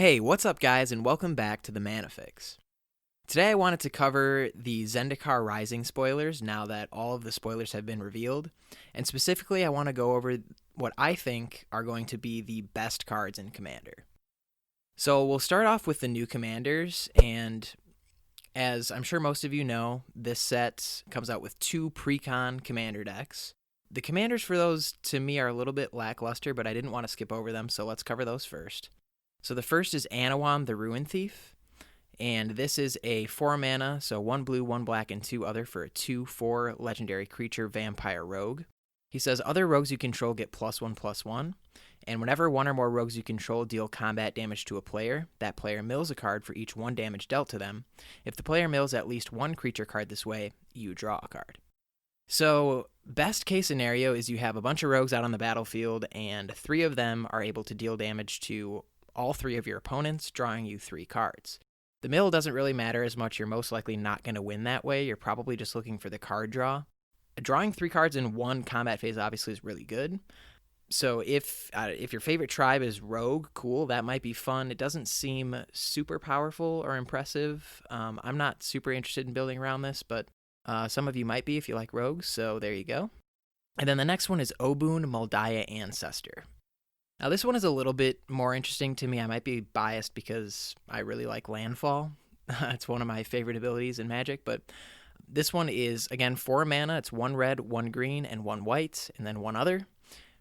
Hey, what's up guys, and welcome back to the Manifix. Today I wanted to cover the Zendikar Rising spoilers now that all of the spoilers have been revealed, and specifically I want to go over what I think are going to be the best cards in Commander. So we'll start off with the new commanders, and as I'm sure most of you know, this set comes out with two pre-con commander decks. The commanders for those to me are a little bit lackluster, but I didn't want to skip over them, so let's cover those first. So the first is Anawam the Ruin Thief, and this is a 4 mana, so 1 blue, 1 black, and 2 other for a 2/4 legendary creature vampire rogue. He says other rogues you control get +1/+1, and whenever one or more rogues you control deal combat damage to a player, that player mills a card for each 1 damage dealt to them. If the player mills at least 1 creature card this way, you draw a card. So, best case scenario is you have a bunch of rogues out on the battlefield, and 3 of them are able to deal damage to all 3 of your opponents, drawing you 3 cards. The mill doesn't really matter as much. You're most likely not going to win that way. You're probably just looking for the card draw. Drawing 3 cards in one combat phase obviously is really good. So if your favorite tribe is rogue, cool, that might be fun. It doesn't seem super powerful or impressive. I'm not super interested in building around this, but some of you might be if you like rogues, so there you go. And then the next one is Obun Moldaya Ancestor. Now this one is a little bit more interesting to me. I might be biased because I really like landfall. It's one of my favorite abilities in Magic, but this one is, again, 4 mana. It's 1 red, 1 green, and 1 white, and then 1 other.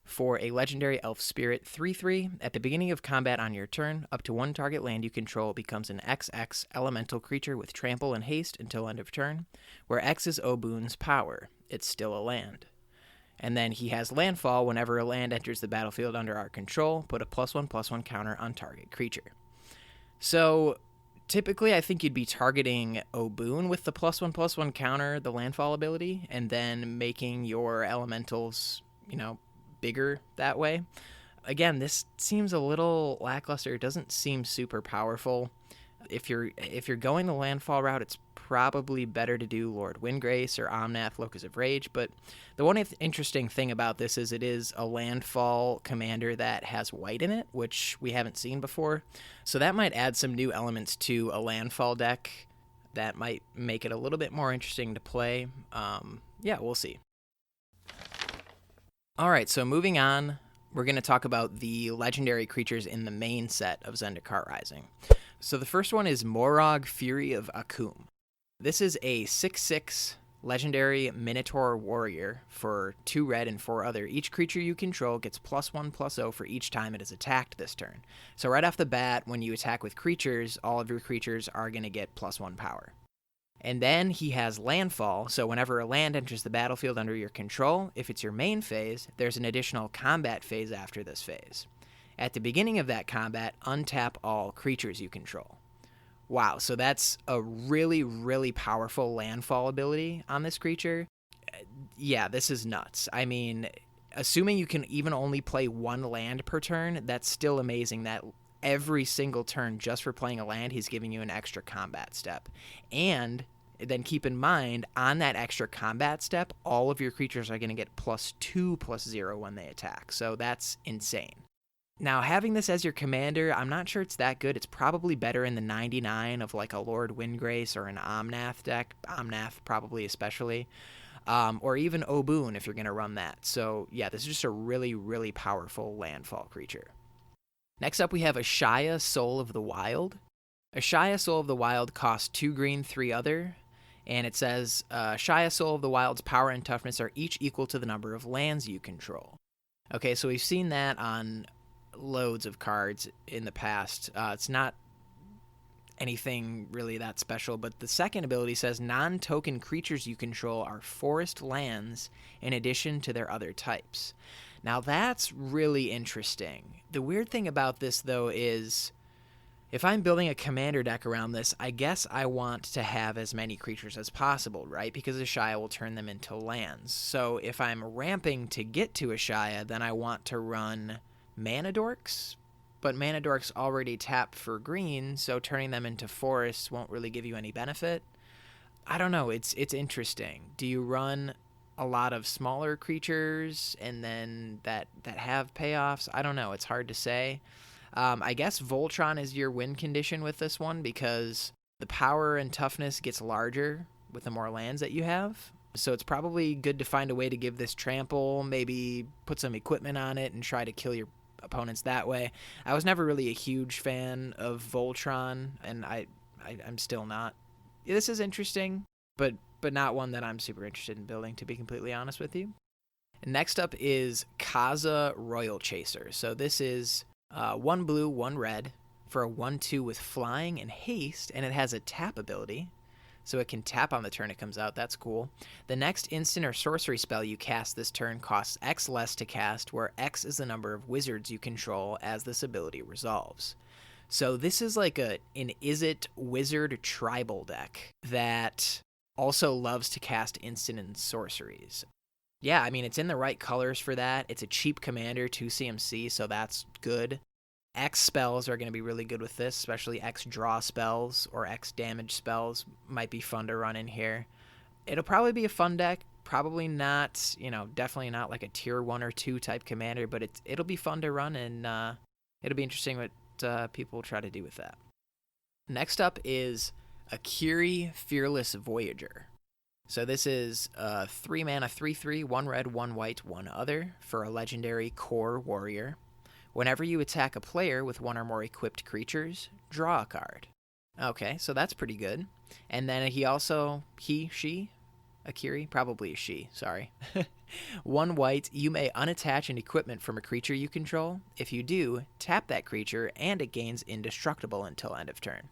For a legendary elf spirit 3/3, at the beginning of combat on your turn, up to 1 target land you control becomes an XX elemental creature with trample and haste until end of turn, where X is Obun's power. It's still a land. And then he has landfall. Whenever a land enters the battlefield under our control, put a +1/+1 counter on target creature. So typically I think you'd be targeting Obun with the +1/+1 counter, the landfall ability, and then making your elementals, bigger that way. Again, this seems a little lackluster. It doesn't seem super powerful. If you're going the landfall route, it's probably better to do Lord Windgrace or Omnath Locus of Rage, but the one interesting thing about this is it is a landfall commander that has white in it, which we haven't seen before, so that might add some new elements to a landfall deck that might make it a little bit more interesting to play. Yeah, we'll see. Alright, so moving on, we're going to talk about the legendary creatures in the main set of Zendikar Rising. So the first one is Morag, Fury of Akum. This is a 6/6 legendary Minotaur warrior for 2 red and 4 other. Each creature you control gets +1/+0 for each time it is attacked this turn. So right off the bat, when you attack with creatures, all of your creatures are going to get +1 power. And then he has landfall, so whenever a land enters the battlefield under your control, if it's your main phase, there's an additional combat phase after this phase. At the beginning of that combat, untap all creatures you control. Wow, so that's a really, really powerful landfall ability on this creature. Yeah, this is nuts. I mean, assuming you can even only play 1 land per turn, that's still amazing that every single turn, just for playing a land, he's giving you an extra combat step. And then keep in mind, on that extra combat step, all of your creatures are going to get +2/+0 when they attack. So that's insane. Now, having this as your commander, I'm not sure it's that good. It's probably better in the 99 of like a Lord Windgrace or an Omnath deck. Omnath probably especially. Or even Obun if you're going to run that. So yeah, this is just a really, really powerful landfall creature. Next up we have a Shya, Soul of the Wild. A Shya, Soul of the Wild costs 2 green, 3 other. And it says, Shya, Soul of the Wild's power and toughness are each equal to the number of lands you control. Okay, so we've seen that on loads of cards in the past. It's not anything really that special, but the second ability says non-token creatures you control are forest lands in addition to their other types. Now that's really interesting. The weird thing about this though is if I'm building a commander deck around this, I guess I want to have as many creatures as possible, right? Because a Shya will turn them into lands. So if I'm ramping to get to a Shya, then I want to run Mana Dorks, but Mana Dorks already tap for green, so turning them into forests won't really give you any benefit. I don't know, it's interesting. Do you run a lot of smaller creatures and then that have payoffs? I don't know, it's hard to say. I guess Voltron is your win condition with this one because the power and toughness gets larger with the more lands that you have. So it's probably good to find a way to give this trample, maybe put some equipment on it and try to kill your opponents that way. I was never really a huge fan of Voltron, and I'm still not. This is interesting, but not one that I'm super interested in building, to be completely honest with you. Next up is Kaza Royal Chaser. So this is 1 blue, 1 red for a 1/2 with flying and haste, and it has a tap ability. So it can tap on the turn it comes out. That's cool. The next instant or sorcery spell you cast this turn costs X less to cast, where X is the number of wizards you control as this ability resolves. So this is like an Izzet wizard tribal deck that also loves to cast instant and sorceries. Yeah, I mean, it's in the right colors for that. It's a cheap commander, 2 CMC, so that's good. X spells are going to be really good with this, especially X draw spells or X damage spells might be fun to run in here. It'll probably be a fun deck. Probably not, definitely not like a tier 1 or 2 type commander, but it'll be fun to run, and it'll be interesting what people try to do with that. Next up is Akiri Fearless Voyager. So this is 3 mana, 3/3, 1 red, 1 white, 1 other for a legendary core warrior. Whenever you attack a player with 1 or more equipped creatures, draw a card. Okay, so that's pretty good. And then she, Akiri, probably a she, sorry. 1 white, you may unattach an equipment from a creature you control. If you do, tap that creature and it gains indestructible until end of turn.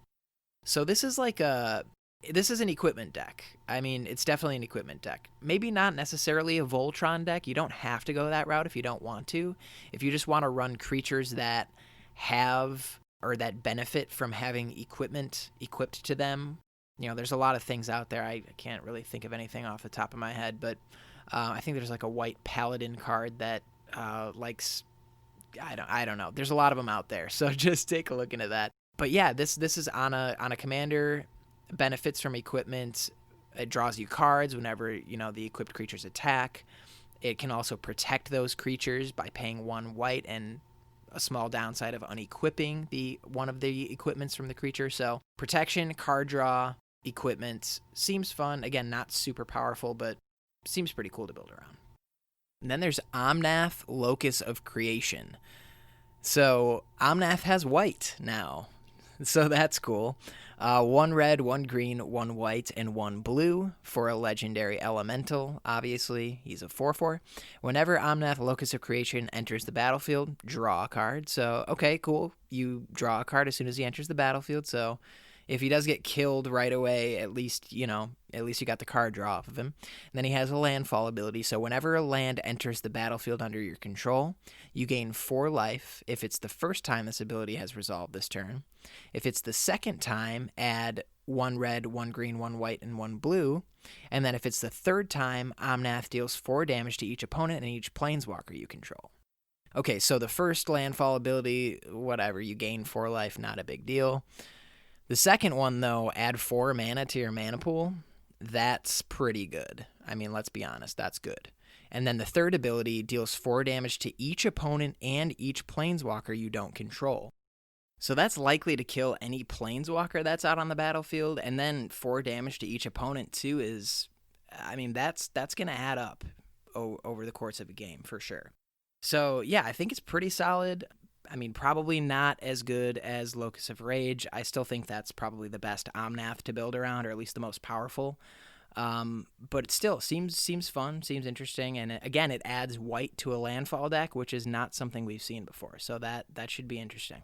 So this is an equipment deck. I mean, it's definitely an equipment deck. Maybe not necessarily a Voltron deck. You don't have to go that route if you don't want to. If you just want to run creatures that have or that benefit from having equipment equipped to them, there's a lot of things out there. I can't really think of anything off the top of my head, but I think there's like a white paladin card that likes, I don't know. There's a lot of them out there, so just take a look into that. But yeah, this is on a commander. Benefits from equipment. It draws you cards whenever the equipped creatures attack. It can also protect those creatures by paying 1 white and a small downside of unequipping one of the equipments from the creature. So protection, card draw, equipment seems fun. Again, not super powerful, but seems pretty cool to build around. And then there's Omnath, Locus of Creation. So Omnath has white now. So that's cool. 1 red, 1 green, 1 white, and 1 blue for a legendary elemental. Obviously, he's a 4/4. Whenever Omnath, Locus of Creation enters the battlefield, draw a card. So, okay, cool. You draw a card as soon as he enters the battlefield. So if he does get killed right away, at least you got the card draw off of him. And then he has a landfall ability. So whenever a land enters the battlefield under your control, you gain 4 life if it's the first time this ability has resolved this turn. If it's the second time, add 1 red, 1 green, 1 white, and 1 blue. And then if it's the third time, Omnath deals 4 damage to each opponent and each planeswalker you control. Okay, so the first landfall ability, whatever, you gain 4 life, not a big deal. The second one, though, add 4 mana to your mana pool. That's pretty good. I mean, let's be honest, that's good. And then the third ability deals 4 damage to each opponent and each planeswalker you don't control. So that's likely to kill any planeswalker that's out on the battlefield, and then 4 damage to each opponent, too, that's going to add up over the course of a game, for sure. So, yeah, I think it's pretty solid. I mean, probably not as good as Locus of Rage. I still think that's probably the best Omnath to build around, or at least the most powerful. But it still seems fun, seems interesting, and again, it adds white to a landfall deck, which is not something we've seen before. So that should be interesting.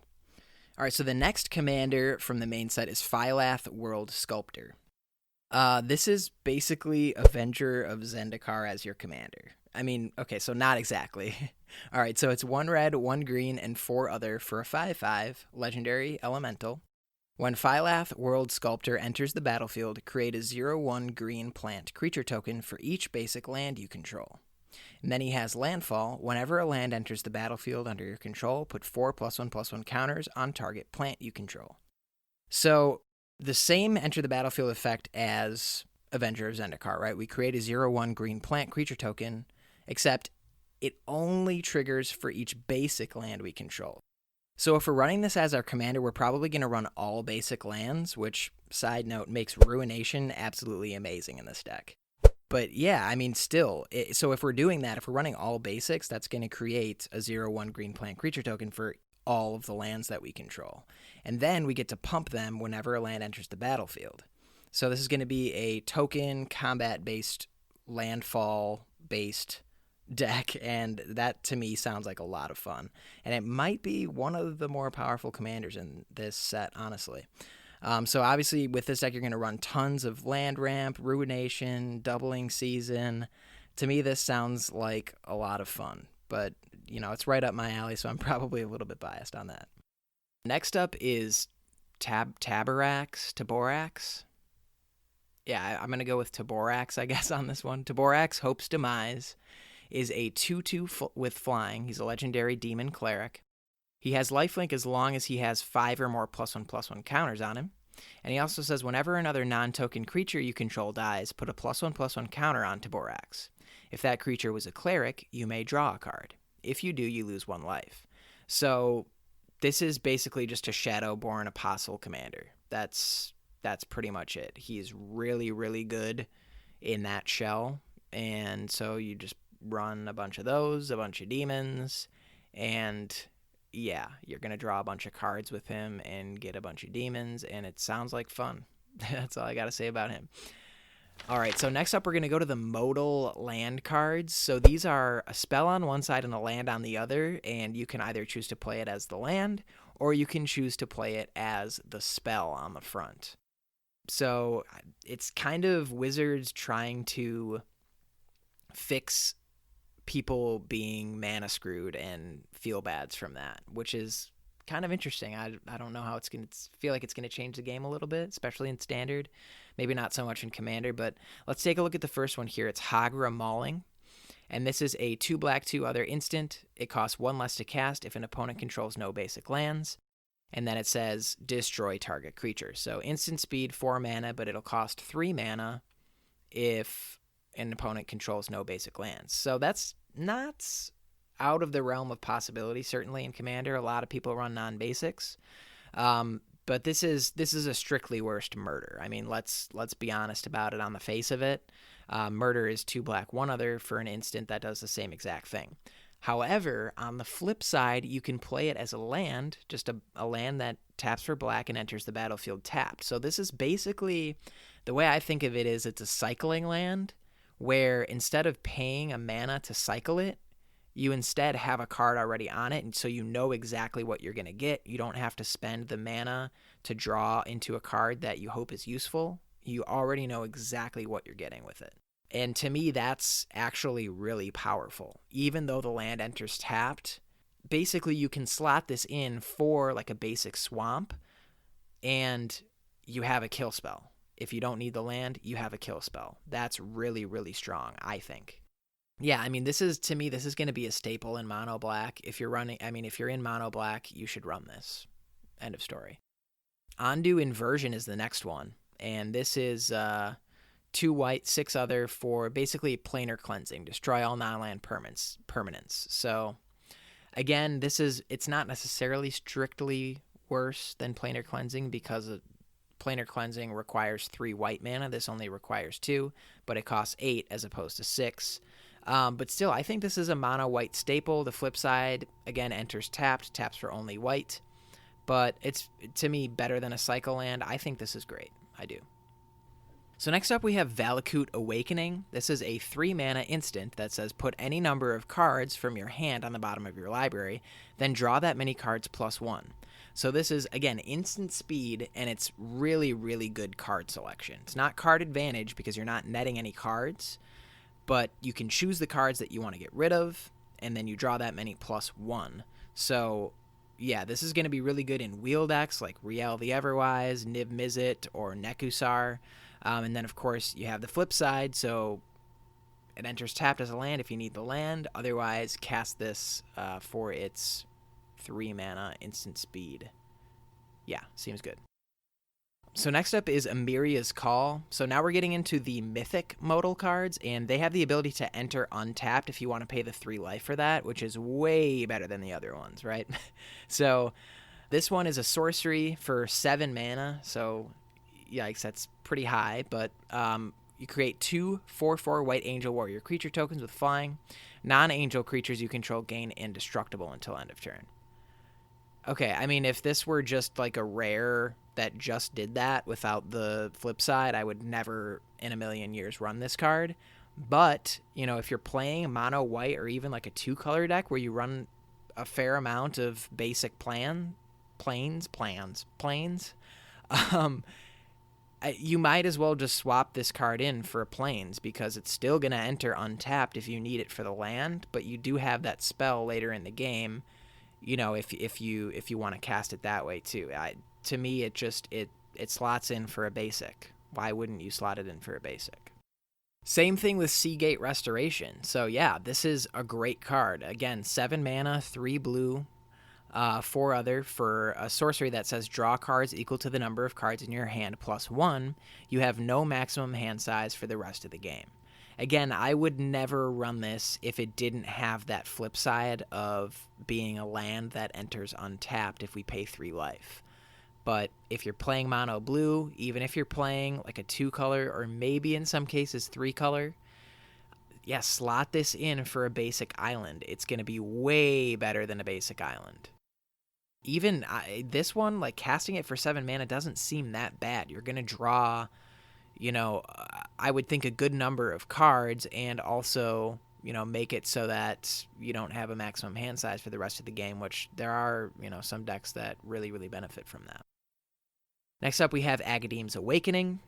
All right, so the next commander from the main set is Phylath World Sculptor. This is basically Avenger of Zendikar as your commander. I mean, okay, so not exactly. All right, so it's 1 red, 1 green, and 4 other for a 5/5 legendary elemental. When Phylath World Sculptor enters the battlefield, create a 0/1 green plant creature token for each basic land you control. And then he has landfall. Whenever a land enters the battlefield under your control, put 4 +1/+1 counters on target plant you control. So the same enter the battlefield effect as Avenger of Zendikar, right? We create a 0/1 green plant creature token, except it only triggers for each basic land we control. So if we're running this as our commander, we're probably going to run all basic lands, which, side note, makes Ruination absolutely amazing in this deck. But yeah, I mean, still, so if we're doing that, if we're running all basics, that's going to create a 0/1 green plant creature token for all of the lands that we control. And then we get to pump them whenever a land enters the battlefield. So this is going to be a token combat-based, landfall-based deck, and that to me sounds like a lot of fun. And it might be one of the more powerful commanders in this set, honestly. So obviously with this deck, you're going to run tons of land ramp, ruination, doubling season. To me, this sounds like a lot of fun, but it's right up my alley, so I'm probably a little bit biased on that. Next up is Taborax. Yeah, I'm going to go with Taborax, I guess, on this one. Taborax, Hope's Demise, is a 2/2 with flying. He's a legendary demon cleric. He has lifelink as long as he has 5 or more +1/+1 counters on him. And he also says whenever another non-token creature you control dies, put a +1/+1 counter on Taborax. If that creature was a cleric, you may draw a card. If you do, you lose 1 life. So this is basically just a Shadowborn Apostle commander. That's pretty much it. He's really, really good in that shell. And so you just run a bunch of those, a bunch of demons, and yeah, you're going to draw a bunch of cards with him and get a bunch of demons, and it sounds like fun. That's all I got to say about him. All right, so next up we're going to go to the Modal Land cards. So these are a spell on one side and a land on the other, and you can either choose to play it as the land, or you can choose to play it as the spell on the front. So it's kind of Wizards trying to fix people being mana screwed and feel bads from that, which is kind of interesting. I don't know how it's going to feel like it's going to change the game a little bit, especially in Standard. Maybe not so much in Commander, but let's take a look at the first one here. It's Hagra Mauling, and this is a 2 black 2 other instant. It costs 1 less to cast if an opponent controls no basic lands. And then it says destroy target creature. So instant speed, 4 mana, but it'll cost 3 mana if an opponent controls no basic lands. So that's not out of the realm of possibility, certainly in Commander. A lot of people run non-basics. But this is a strictly worst murder. I mean, let's be honest about it on the face of it. Murder is 2 black 1 other for an instant that does the same exact thing. However, on the flip side, you can play it as a land, just a land that taps for black and enters the battlefield tapped. So this is basically, the way I think of it is it's a cycling land where instead of paying a mana to cycle it, you instead have a card already on it, and so you know exactly what you're going to get. You don't have to spend the mana to draw into a card that you hope is useful. You already know exactly what you're getting with it. And to me, that's actually really powerful. Even though the land enters tapped, basically you can slot this in for like a basic swamp, and you have a kill spell. If you don't need the land, you have a kill spell. That's really, really strong, I think. Yeah, I mean, this is going to be a staple in mono black. If you're in mono black, you should run this. End of story. Ondu Inversion is the next one, and this is 2 white, 6 other for basically planar cleansing. Destroy all non-land permanents. So again, it's not necessarily strictly worse than planar cleansing because planar cleansing requires 3 white mana. This only requires 2, but it costs 8 as opposed to 6. But still, I think this is a mono white staple. The flip side, again, enters tapped, taps for only white. But it's, to me, better than a cycle land. I think this is great. I do. So next up we have Valakut Awakening. This is a 3 mana instant that says put any number of cards from your hand on the bottom of your library, then draw that many cards +1. So this is, again, instant speed, and it's really, really good card selection. It's not card advantage because you're not netting any cards, but you can choose the cards that you want to get rid of, and then you draw that many +1. So yeah, this is going to be really good in wheel decks like Riel the Everwise, Niv Mizzet, or Nekusar. And then, of course, you have the flip side, so it enters tapped as a land if you need the land. Otherwise, cast this for its 3 mana instant speed. Yeah, seems good. So next up is Amiria's Call. So now we're getting into the mythic modal cards, and they have the ability to enter untapped if you want to pay the 3 life for that, which is way better than the other ones, right? So this one is a sorcery for 7 mana, so yikes, that's pretty high, but you create 2 4/4 White Angel Warrior creature tokens with flying. Non-angel creatures you control gain indestructible until end of turn. Okay, I mean, if this were just like a rare that just did that without the flip side, I would never in a million years run this card. But, you know, if you're playing mono white or even like a 2-color deck where you run a fair amount of basic planes, you might as well just swap this card in for a planes, because it's still going to enter untapped if you need it for the land, but you do have that spell later in the game, you know, if you want to cast it that way too. To me, it slots in for a basic. Why wouldn't you slot it in for a basic? Same thing with Seagate Restoration. So yeah, this is a great card. Again, 7 mana, 3 blue, 4 other for a sorcery that says draw cards equal to the number of cards in your hand +1. You have no maximum hand size for the rest of the game. Again, I would never run this if it didn't have that flip side of being a land that enters untapped if we pay 3 life. But if you're playing mono blue, even if you're playing like a 2-color or maybe in some cases 3-color, yeah, slot this in for a basic island. It's going to be way better than a basic island. Even this one, like casting it for 7 mana doesn't seem that bad. You're going to draw, you know, I would think a good number of cards, and also, you know, make it so that you don't have a maximum hand size for the rest of the game, which there are, you know, some decks that really, really benefit from that. Next up, we have Agadeem's Awakening.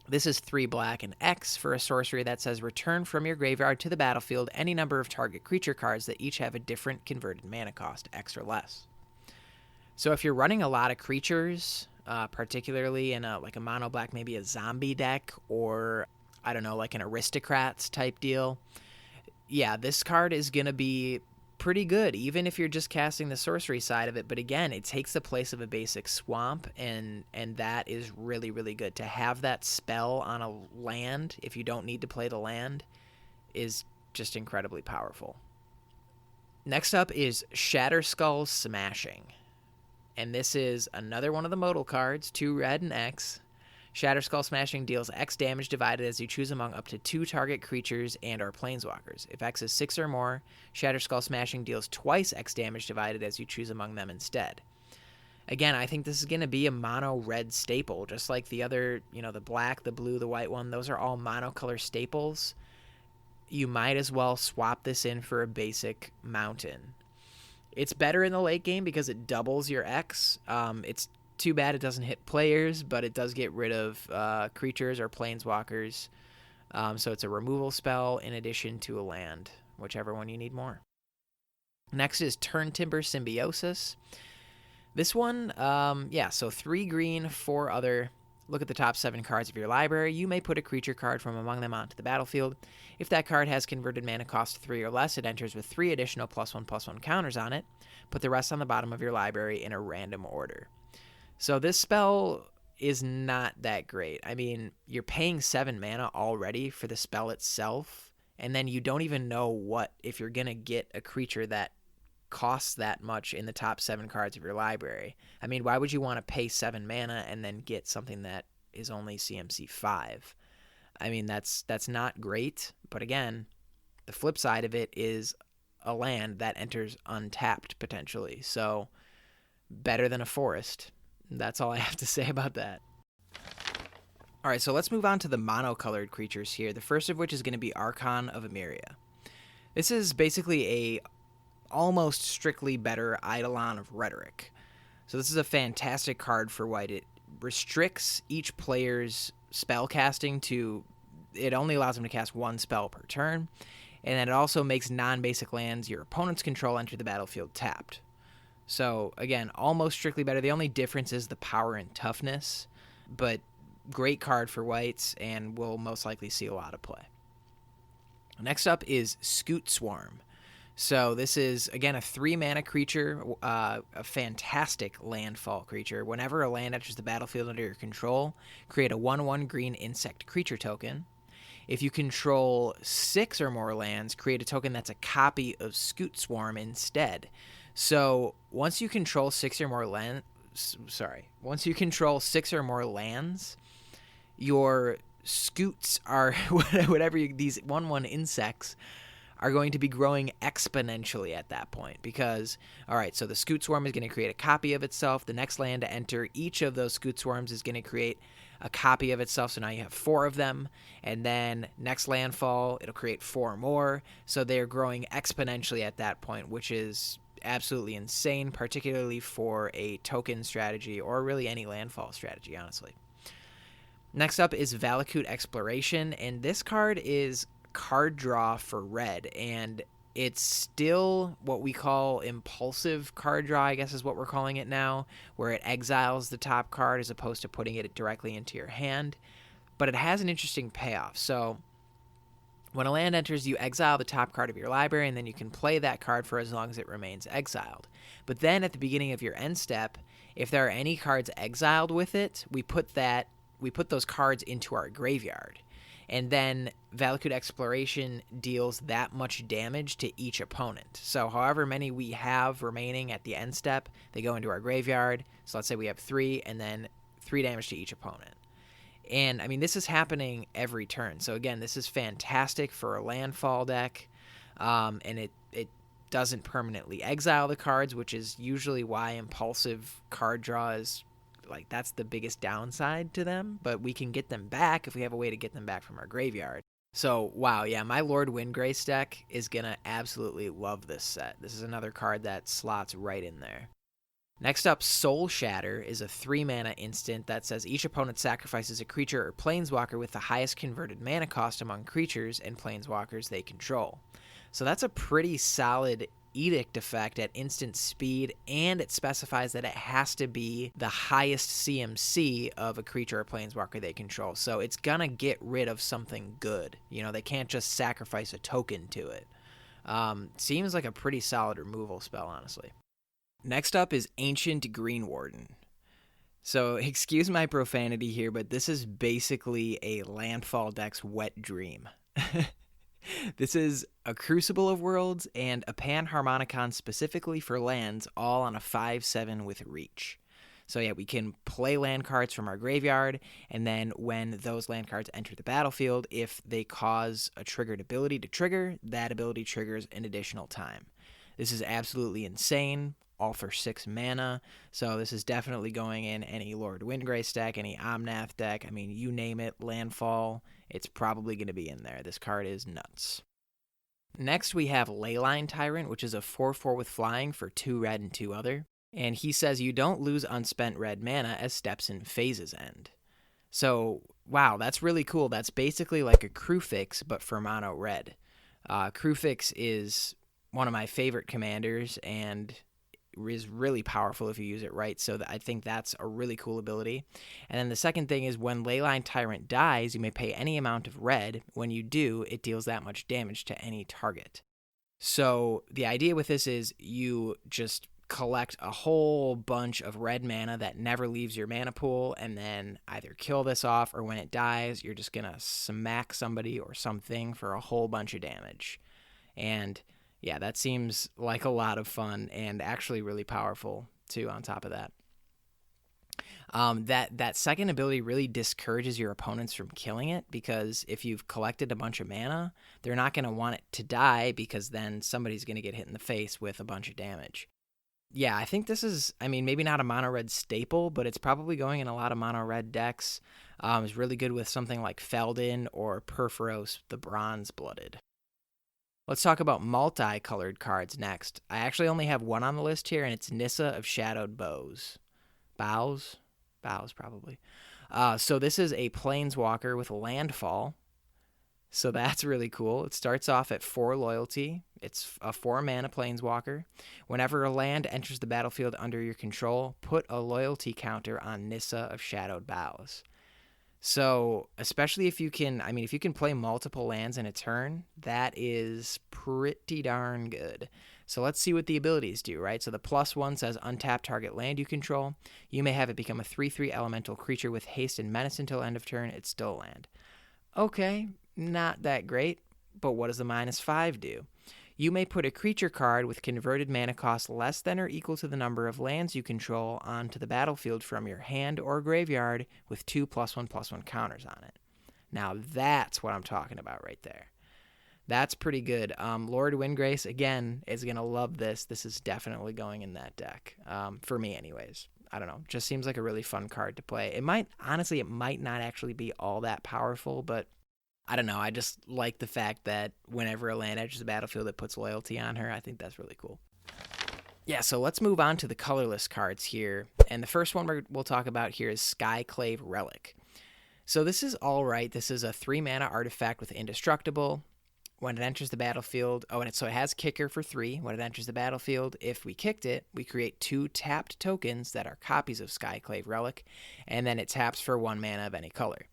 This is 3 black and X for a sorcery that says return from your graveyard to the battlefield any number of target creature cards that each have a different converted mana cost, X or less. So if you're running a lot of creatures, particularly in like a mono black, maybe a zombie deck, or I don't know, like an aristocrats type deal, yeah, this card is going to be pretty good, even if you're just casting the sorcery side of it. But again, it takes the place of a basic swamp, and that is really, really good. To have that spell on a land, if you don't need to play the land, is just incredibly powerful. Next up is Shatterskull Smashing. And this is another one of the modal cards, 2 red and X. Shatterskull Smashing deals X damage divided as you choose among up to 2 target creatures and or planeswalkers. If X is 6 or more, Shatterskull Smashing deals twice X damage divided as you choose among them instead. Again, I think this is going to be a mono red staple, just like the other, you know, the black, the blue, the white one. Those are all monocolor staples. You might as well swap this in for a basic mountain. It's better in the late game because it doubles your X. It's too bad it doesn't hit players, but it does get rid of creatures or planeswalkers. So it's a removal spell in addition to a land, whichever one you need more. Next is Turntimber Symbiosis. This one, so 3 green, 4 other. Look at the top 7 cards of your library. You may put a creature card from among them onto the battlefield. If that card has converted mana cost 3 or less, it enters with 3 additional +1/+1 counters on it. Put the rest on the bottom of your library in a random order. So this spell is not that great. I mean, you're paying 7 mana already for the spell itself, and then you don't even know if you're going to get a creature that costs that much in the top 7 cards of your library. I mean, why would you want to pay 7 mana and then get something that is only CMC 5? I mean, that's not great, but again, the flip side of it is a land that enters untapped potentially. So, better than a forest. That's all I have to say about that. All right, so let's move on to the monocolored creatures here. The first of which is going to be Archon of Emeria. This is basically a almost strictly better Eidolon of Rhetoric. So this is a fantastic card for white. It restricts each player's spell casting to, it only allows them to cast 1 spell per turn, and then it also makes non-basic lands your opponent's control enter the battlefield tapped. So again, almost strictly better. The only difference is the power and toughness, but great card for whites and will most likely see a lot of play. Next up is Scoot Swarm. So this is, again, a 3-mana creature, a fantastic landfall creature. Whenever a land enters the battlefield under your control, create a 1/1 green insect creature token. If you control 6 or more lands, create a token that's a copy of Scoot Swarm instead. So once you control 6 or more once you control 6 or more lands, your scoots are these 1/1 insects are going to be growing exponentially at that point because, all right, so the Scoot Swarm is going to create a copy of itself. The next land to enter each of those Scoot Swarms is going to create a copy of itself, so now you have 4 of them. And then next landfall, it'll create 4 more. So they're growing exponentially at that point, which is absolutely insane, particularly for a token strategy or really any landfall strategy, honestly. Next up is Valakut Exploration, and this card is card draw for red, and it's still what we call impulsive card draw, I guess is what we're calling it now, where it exiles the top card as opposed to putting it directly into your hand. But it has an interesting payoff. So when a land enters, you exile the top card of your library, and then you can play that card for as long as it remains exiled. But then at the beginning of your end step, if there are any cards exiled with it, we put those cards into our graveyard. And then Valakut Exploration deals that much damage to each opponent. So however many we have remaining at the end step, they go into our graveyard. So let's say we have 3, and then 3 damage to each opponent. And, I mean, this is happening every turn. So, again, this is fantastic for a landfall deck. And it doesn't permanently exile the cards, which is usually why impulsive card draw is, like, that's the biggest downside to them. But we can get them back if we have a way to get them back from our graveyard. So, wow, yeah, my Lord Windgrace deck is going to absolutely love this set. This is another card that slots right in there. Next up, Soul Shatter is a 3-mana instant that says each opponent sacrifices a creature or planeswalker with the highest converted mana cost among creatures and planeswalkers they control. So that's a pretty solid edict effect at instant speed, and it specifies that it has to be the highest CMC of a creature or planeswalker they control. So it's gonna get rid of something good. You know, they can't just sacrifice a token to it. Seems like a pretty solid removal spell, honestly. Next up is Ancient Green Warden. So, excuse my profanity here, but this is basically a landfall deck's wet dream. This is a Crucible of Worlds and a Panharmonicon specifically for lands, all on a 5/7 with reach. So yeah, we can play land cards from our graveyard, and then when those land cards enter the battlefield, if they cause a triggered ability to trigger, that ability triggers an additional time. This is absolutely insane. All for 6 mana, so this is definitely going in any Lord Windgrace deck, any Omnath deck. I mean, you name it, landfall, it's probably going to be in there. This card is nuts. Next, we have Leyline Tyrant, which is a 4/4 with flying for 2 red and 2 other. And he says you don't lose unspent red mana as steps and phases end. So, wow, that's really cool. That's basically like a Crufix, but for mono red. Crufix is one of my favorite commanders, and is really powerful if you use it right, so I think that's a really cool ability. And then the second thing is when Leyline Tyrant dies, you may pay any amount of red. When you do, it deals that much damage to any target. So the idea with this is you just collect a whole bunch of red mana that never leaves your mana pool, and then either kill this off, or when it dies, you're just gonna smack somebody or something for a whole bunch of damage. And yeah, that seems like a lot of fun and actually really powerful too on top of that. That second ability really discourages your opponents from killing it, because if you've collected a bunch of mana, they're not going to want it to die, because then somebody's going to get hit in the face with a bunch of damage. Yeah, I think this is, I mean, maybe not a mono red staple, but it's probably going in a lot of mono red decks. It's really good with something like Feldon or Perforos the Bronze Blooded. Let's talk about multicolored cards next. I actually only have one on the list here, and it's Nissa of Shadowed Bows. Bows, probably. So this is a planeswalker with landfall. So that's really cool. It starts off at 4 loyalty. It's a 4-mana planeswalker. Whenever a land enters the battlefield under your control, put a loyalty counter on Nissa of Shadowed Bows. So, especially if you can, I mean, if you can play multiple lands in a turn, that is pretty darn good. So let's see what the abilities do, right? So the +1 says untap target land you control. You may have it become a 3/3 elemental creature with haste and menace until end of turn. It's still a land. Okay, not that great, but what does the -5 do? You may put a creature card with converted mana cost less than or equal to the number of lands you control onto the battlefield from your hand or graveyard with 2 +1/+1 counters on it. Now that's what I'm talking about right there. That's pretty good. Lord Windgrace, again, is going to love this. This is definitely going in that deck, for me anyways. I don't know. Just seems like a really fun card to play. It might not actually be all that powerful, but I don't know. I just like the fact that whenever a land enters the battlefield, it puts loyalty on her. I think that's really cool. Yeah, so let's move on to the colorless cards here. And the first one we'll talk about here is Skyclave Relic. So this is all right. This is a 3-mana artifact with indestructible. When it enters the battlefield, so it has kicker for 3. When it enters the battlefield, if we kicked it, we create 2 tapped tokens that are copies of Skyclave Relic, and then it taps for 1 mana of any color.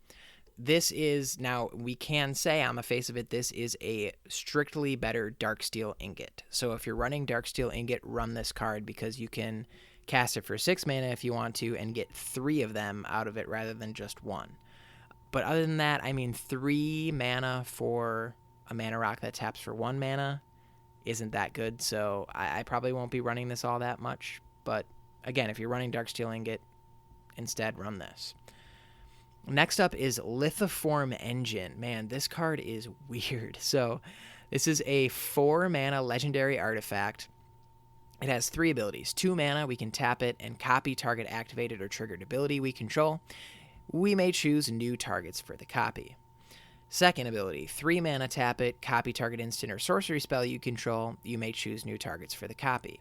This is, now we can say on the face of it, this is a strictly better Darksteel Ingot. So if you're running Darksteel Ingot, run this card because you can cast it for 6 mana if you want to and get 3 of them out of it rather than just 1. But other than that, I mean, 3 mana for a mana rock that taps for 1 mana isn't that good, so I probably won't be running this all that much. But again, if you're running Darksteel Ingot, instead run this. Next up is Lithoform Engine. Man, this card is weird. So this is a 4-mana legendary artifact. It has 3 abilities. 2 mana, we can tap it and copy target activated or triggered ability we control. We may choose new targets for the copy. Second ability, 3 mana, tap it, copy target instant or sorcery spell you control. You may choose new targets for the copy.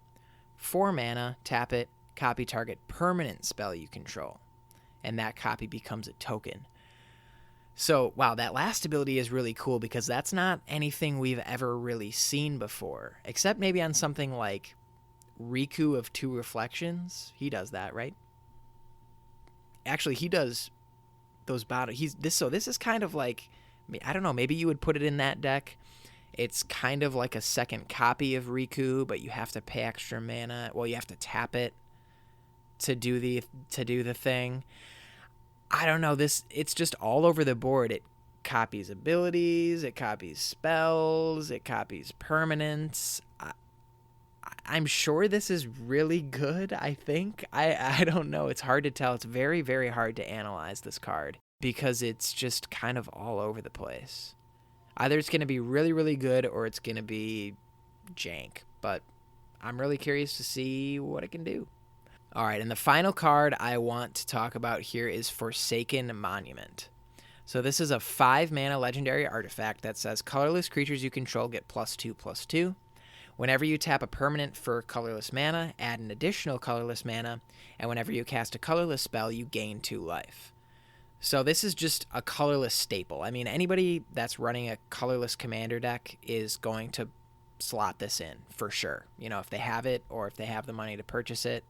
4 mana, tap it, copy target permanent spell you control. And that copy becomes a token. So, wow, that last ability is really cool because that's not anything we've ever really seen before. Except maybe on something like Riku of 2 Reflections. He does that, right? Actually, he does those battle. So this is kind of like, I don't know, maybe you would put it in that deck. It's kind of like a second copy of Riku, but you have to pay extra mana. Well, you have to tap it to do the thing. I don't know, it's just all over the board. It copies abilities, it copies spells, it copies permanents. I'm sure this is really good, I think. I don't know. It's hard to tell. It's very, very hard to analyze this card because it's just kind of all over the place. Either it's going to be really, really good or it's going to be jank. But I'm really curious to see what it can do. All right, and the final card I want to talk about here is Forsaken Monument. So this is a 5-mana legendary artifact that says colorless creatures you control get +2/+2. Whenever you tap a permanent for colorless mana, add an additional colorless mana, and whenever you cast a colorless spell, you gain 2 life. So this is just a colorless staple. I mean, anybody that's running a colorless commander deck is going to slot this in for sure. You know, if they have it or if they have the money to purchase it,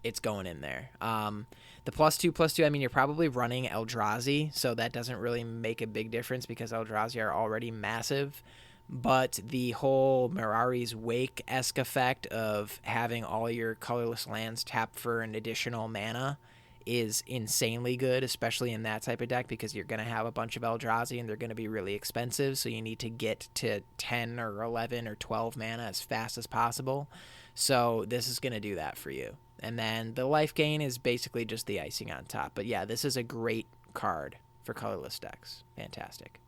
it's going in there. The +2/+2, I mean, you're probably running Eldrazi, so that doesn't really make a big difference because Eldrazi are already massive. But the whole Mirari's Wake-esque effect of having all your colorless lands tap for an additional mana is insanely good, especially in that type of deck because you're going to have a bunch of Eldrazi and they're going to be really expensive, so you need to get to 10 or 11 or 12 mana as fast as possible. So this is going to do that for you. And then the life gain is basically just the icing on top. But yeah, this is a great card for colorless decks. Fantastic.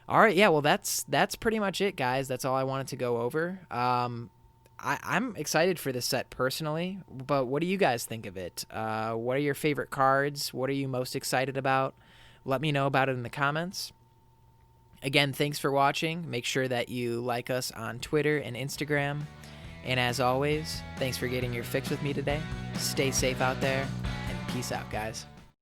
All right, yeah, well, that's pretty much it, guys. That's all I wanted to go over. I'm excited for this set personally, but what do you guys think of it? What are your favorite cards? What are you most excited about? Let me know about it in the comments. Again, thanks for watching. Make sure that you like us on Twitter and Instagram. And as always, thanks for getting your fix with me today. Stay safe out there, and peace out, guys.